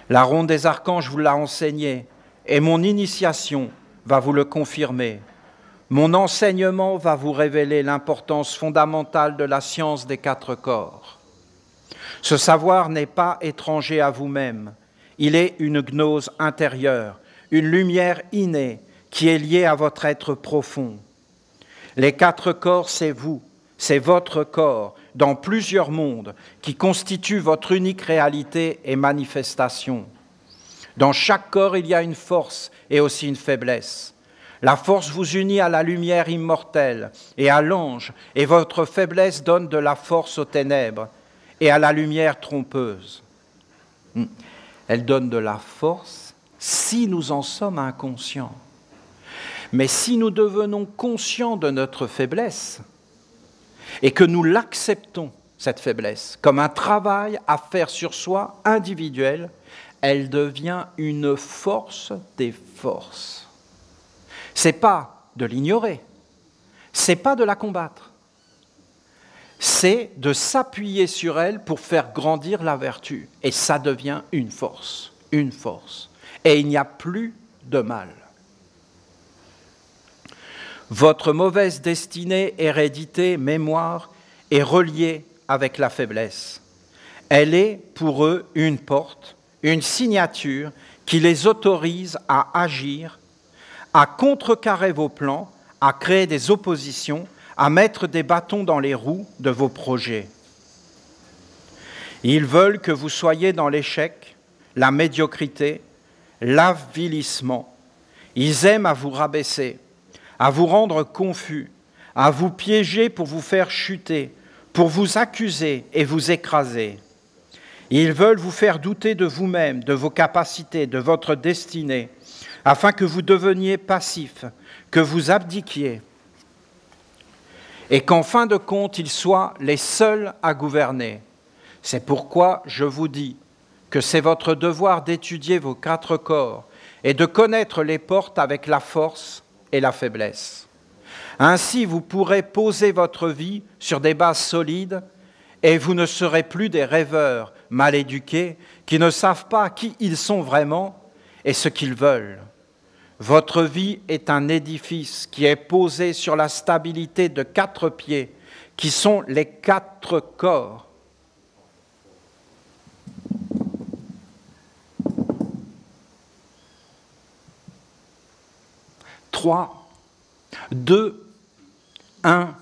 La ronde des archanges vous l'a enseigné et mon initiation va vous le confirmer. Mon enseignement va vous révéler l'importance fondamentale de la science des 4 corps. Ce savoir n'est pas étranger à vous-même. Il est une gnose intérieure, une lumière innée qui est liée à votre être profond. Les 4 corps, c'est vous, c'est votre corps, dans plusieurs mondes, qui constituent votre unique réalité et manifestation. Dans chaque corps, il y a une force et aussi une faiblesse. La force vous unit à la lumière immortelle et à l'ange, et votre faiblesse donne de la force aux ténèbres et à la lumière trompeuse. Elle donne de la force si nous en sommes inconscients. Mais si nous devenons conscients de notre faiblesse et que nous l'acceptons, cette faiblesse, comme un travail à faire sur soi individuel, elle devient une force des forces. Ce n'est pas de l'ignorer, ce n'est pas de la combattre, c'est de s'appuyer sur elle pour faire grandir la vertu. Et ça devient une force, une force. Et il n'y a plus de mal. Votre mauvaise destinée, hérédité, mémoire est reliée avec la faiblesse. Elle est pour eux une porte, une signature qui les autorise à agir, à contrecarrer vos plans, à créer des oppositions, à mettre des bâtons dans les roues de vos projets. Ils veulent que vous soyez dans l'échec, la médiocrité, l'avilissement. Ils aiment à vous rabaisser, à vous rendre confus, à vous piéger pour vous faire chuter, pour vous accuser et vous écraser. Ils veulent vous faire douter de vous-même, de vos capacités, de votre destinée, afin que vous deveniez passifs, que vous abdiquiez, et qu'en fin de compte, ils soient les seuls à gouverner. C'est pourquoi je vous dis que c'est votre devoir d'étudier vos 4 corps et de connaître les portes avec la force et la faiblesse. Ainsi, vous pourrez poser votre vie sur des bases solides et vous ne serez plus des rêveurs mal éduqués qui ne savent pas qui ils sont vraiment et ce qu'ils veulent. Votre vie est un édifice qui est posé sur la stabilité de 4 pieds, qui sont les 4 corps. Trois, 2, 1.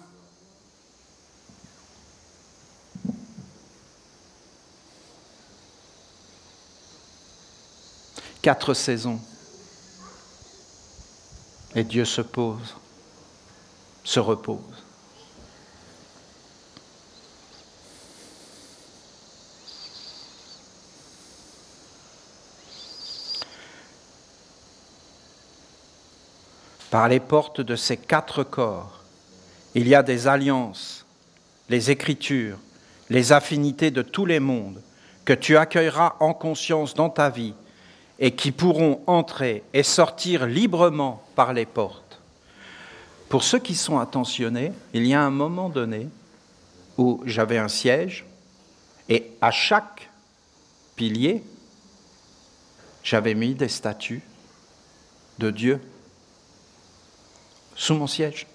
Quatre saisons. Et Dieu se pose, se repose. Par les portes de ces 4 corps, il y a des alliances, les écritures, les affinités de tous les mondes que tu accueilleras en conscience dans ta vie et qui pourront entrer et sortir librement par les portes. Pour ceux qui sont attentionnés, il y a un moment donné où j'avais un siège et à chaque pilier, j'avais mis des statues de Dieu sous mon siège.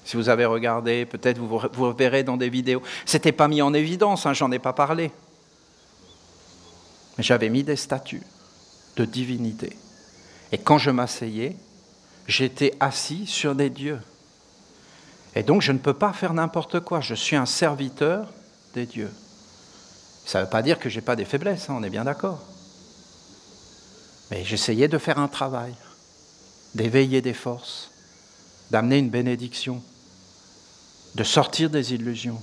Si vous avez regardé, peut-être vous verrez dans des vidéos. Ce n'était pas mis en évidence, j'en ai pas parlé. Mais j'avais mis des statues de divinité. Et quand je m'asseyais, j'étais assis sur des dieux. Et donc je ne peux pas faire n'importe quoi. Je suis un serviteur des dieux. Ça ne veut pas dire que je n'ai pas des faiblesses, on est bien d'accord. Mais j'essayais de faire un travail, d'éveiller des forces, d'amener une bénédiction, de sortir des illusions.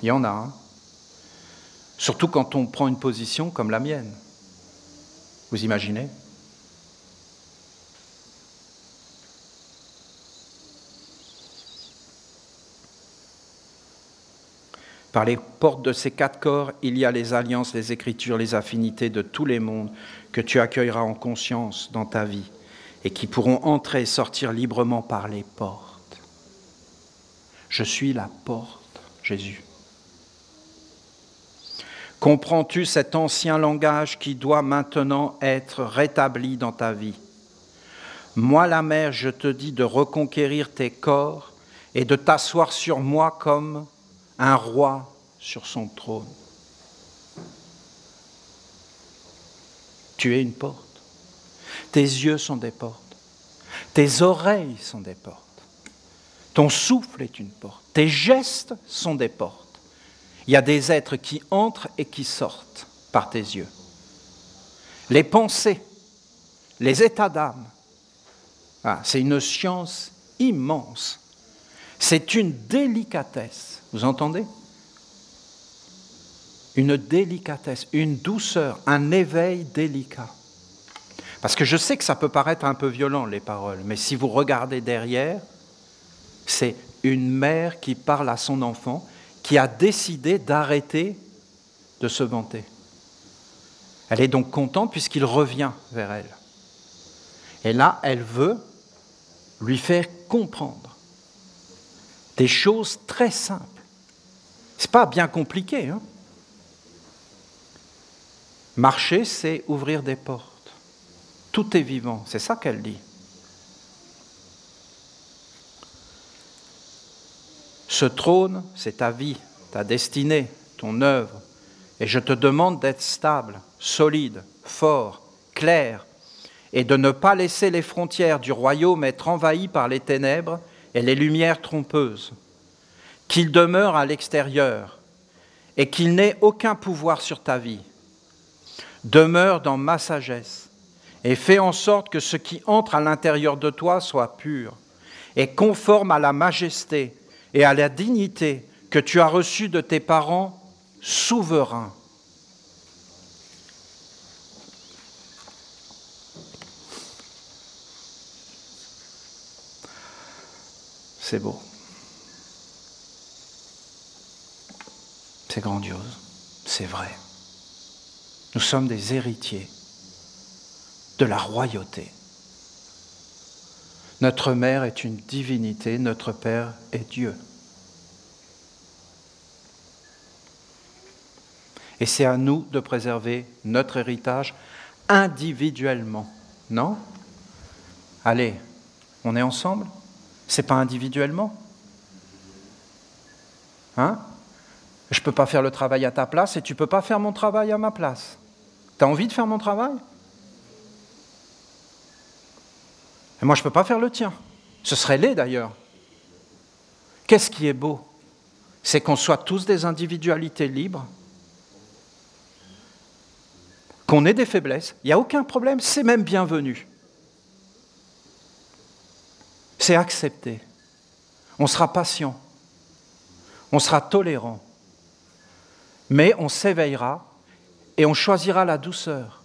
Il y en a, hein. Surtout quand on prend une position comme la mienne. Vous imaginez ? Par les portes de ces 4 corps, il y a les alliances, les écritures, les affinités de tous les mondes que tu accueilleras en conscience dans ta vie et qui pourront entrer et sortir librement par les portes. Je suis la porte, Jésus. Comprends-tu cet ancien langage qui doit maintenant être rétabli dans ta vie? Moi, la mère, je te dis de reconquérir tes corps et de t'asseoir sur moi comme un roi sur son trône. Tu es une porte. Tes yeux sont des portes. Tes oreilles sont des portes. Ton souffle est une porte. Tes gestes sont des portes. Il y a des êtres qui entrent et qui sortent par tes yeux. Les pensées, les états d'âme, c'est une science immense. C'est une délicatesse. Vous entendez? Une délicatesse, une douceur, un éveil délicat. Parce que je sais que ça peut paraître un peu violent, les paroles, mais si vous regardez derrière, c'est une mère qui parle à son enfant, qui a décidé d'arrêter de se vanter. Elle est donc contente puisqu'il revient vers elle. Et là, elle veut lui faire comprendre des choses très simples. Ce n'est pas bien compliqué, hein? Marcher, c'est ouvrir des portes. Tout est vivant, c'est ça qu'elle dit. Ce trône, c'est ta vie, ta destinée, ton œuvre. Et je te demande d'être stable, solide, fort, clair, et de ne pas laisser les frontières du royaume être envahies par les ténèbres et les lumières trompeuses. Qu'il demeure à l'extérieur et qu'il n'ait aucun pouvoir sur ta vie. Demeure dans ma sagesse et fais en sorte que ce qui entre à l'intérieur de toi soit pur et conforme à la majesté et à la dignité que tu as reçue de tes parents souverains. C'est beau. C'est grandiose. C'est vrai. Nous sommes des héritiers de la royauté. Notre mère est une divinité, notre Père est Dieu. Et c'est à nous de préserver notre héritage individuellement, non? Allez, on est ensemble? C'est pas individuellement? Hein? Je ne peux pas faire le travail à ta place et tu ne peux pas faire mon travail à ma place. Tu as envie de faire mon travail? Et moi, je ne peux pas faire le tien. Ce serait laid d'ailleurs. Qu'est-ce qui est beau? C'est qu'on soit tous des individualités libres, qu'on ait des faiblesses. Il n'y a aucun problème, c'est même bienvenu. C'est accepté. On sera patient. On sera tolérant. Mais on s'éveillera et on choisira la douceur.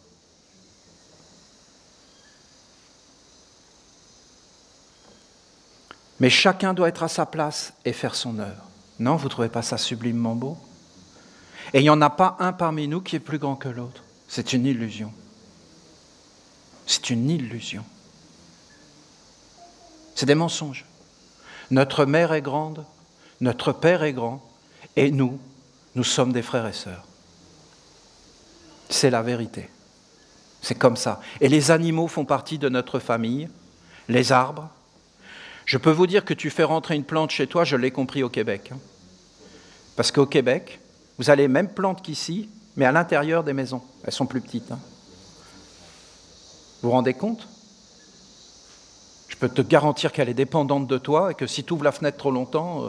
Mais chacun doit être à sa place et faire son œuvre. Non, vous ne trouvez pas ça sublimement beau? Et il n'y en a pas un parmi nous qui est plus grand que l'autre. C'est une illusion. C'est une illusion. C'est des mensonges. Notre mère est grande, notre père est grand, et nous sommes des frères et sœurs. C'est la vérité. C'est comme ça. Et les animaux font partie de notre famille, les arbres. Je peux vous dire que tu fais rentrer une plante chez toi, je l'ai compris au Québec. Parce qu'au Québec, vous avez les mêmes plantes qu'ici, mais à l'intérieur des maisons. Elles sont plus petites. Vous vous rendez compte? Je peux te garantir qu'elle est dépendante de toi et que si tu ouvres la fenêtre trop longtemps...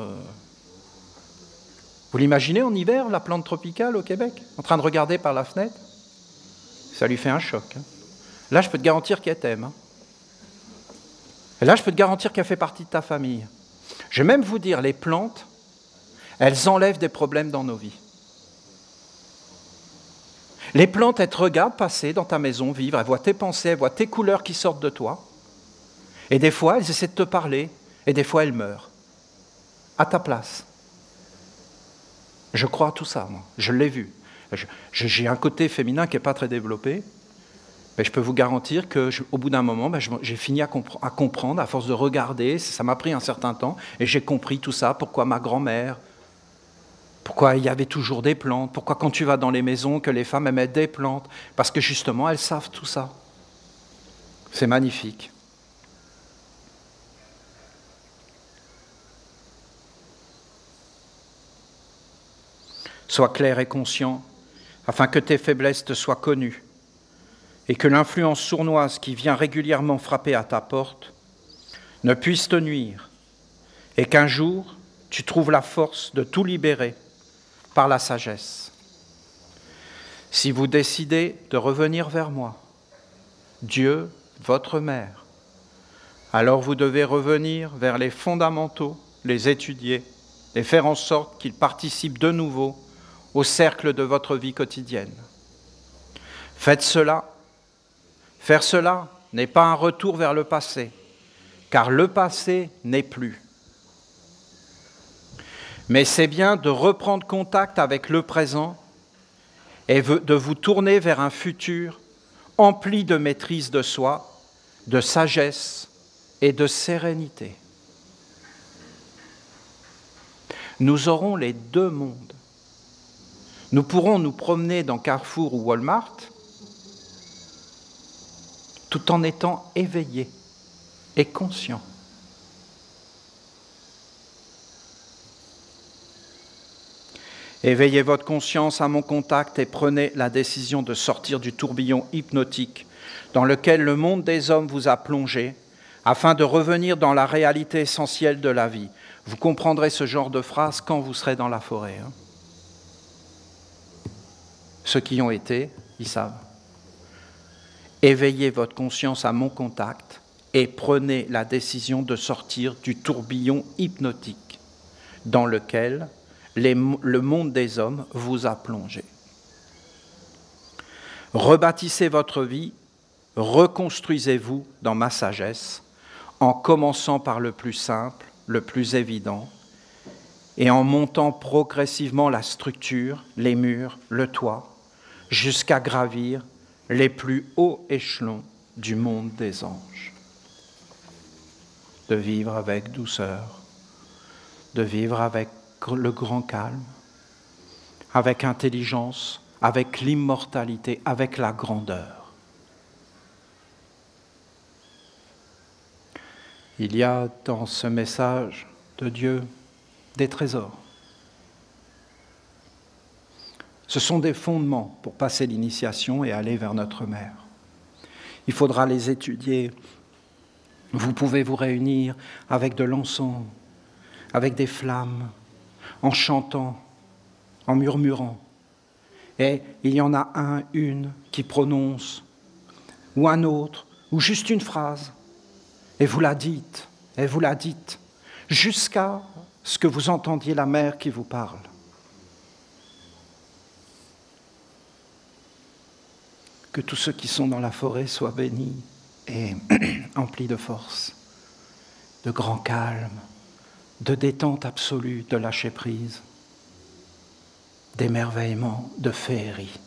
Vous l'imaginez en hiver, la plante tropicale au Québec, en train de regarder par la fenêtre? Ça lui fait un choc. Là, je peux te garantir qu'elle t'aime. Et là, je peux te garantir qu'elle fait partie de ta famille. Je vais même vous dire, les plantes, elles enlèvent des problèmes dans nos vies. Les plantes, elles te regardent passer dans ta maison, vivre, elles voient tes pensées, elles voient tes couleurs qui sortent de toi. Et des fois, elles essaient de te parler, et des fois, elles meurent. À ta place. Je crois à tout ça, moi. Je l'ai vu. J'ai un côté féminin qui n'est pas très développé. je peux vous garantir qu'au bout d'un moment, j'ai fini à comprendre, à force de regarder, ça m'a pris un certain temps, et j'ai compris tout ça, pourquoi ma grand-mère, pourquoi il y avait toujours des plantes, pourquoi quand tu vas dans les maisons que les femmes aimaient des plantes, parce que justement, elles savent tout ça. C'est magnifique. Sois clair et conscient, afin que tes faiblesses te soient connues, et que l'influence sournoise qui vient régulièrement frapper à ta porte ne puisse te nuire, et qu'un jour, tu trouves la force de tout libérer par la sagesse. Si vous décidez de revenir vers moi, Dieu, votre Mère, alors vous devez revenir vers les fondamentaux, les étudier, et faire en sorte qu'ils participent de nouveau au cercle de votre vie quotidienne. Faites cela. Faire cela n'est pas un retour vers le passé, car le passé n'est plus. Mais c'est bien de reprendre contact avec le présent et de vous tourner vers un futur empli de maîtrise de soi, de sagesse et de sérénité. Nous aurons les deux mondes. Nous pourrons nous promener dans Carrefour ou Walmart tout en étant éveillés et conscients. Éveillez votre conscience à mon contact et prenez la décision de sortir du tourbillon hypnotique dans lequel le monde des hommes vous a plongé, afin de revenir dans la réalité essentielle de la vie. Vous comprendrez ce genre de phrase quand vous serez dans la forêt. Ceux qui y ont été, ils savent. Éveillez votre conscience à mon contact et prenez la décision de sortir du tourbillon hypnotique dans lequel le monde des hommes vous a plongé. Rebâtissez votre vie, reconstruisez-vous dans ma sagesse, en commençant par le plus simple, le plus évident, et en montant progressivement la structure, les murs, le toit, jusqu'à gravir les plus hauts échelons du monde des anges. De vivre avec douceur, de vivre avec le grand calme, avec intelligence, avec l'immortalité, avec la grandeur. Il y a dans ce message de Dieu des trésors. Ce sont des fondements pour passer l'initiation et aller vers notre Mère. Il faudra les étudier. Vous pouvez vous réunir avec de l'encens, avec des flammes, en chantant, en murmurant. Et il y en a un, une qui prononce, ou un autre, ou juste une phrase. Et vous la dites, jusqu'à ce que vous entendiez la Mère qui vous parle. Que tous ceux qui sont dans la forêt soient bénis et emplis de force, de grand calme, de détente absolue, de lâcher prise, d'émerveillement, de féerie.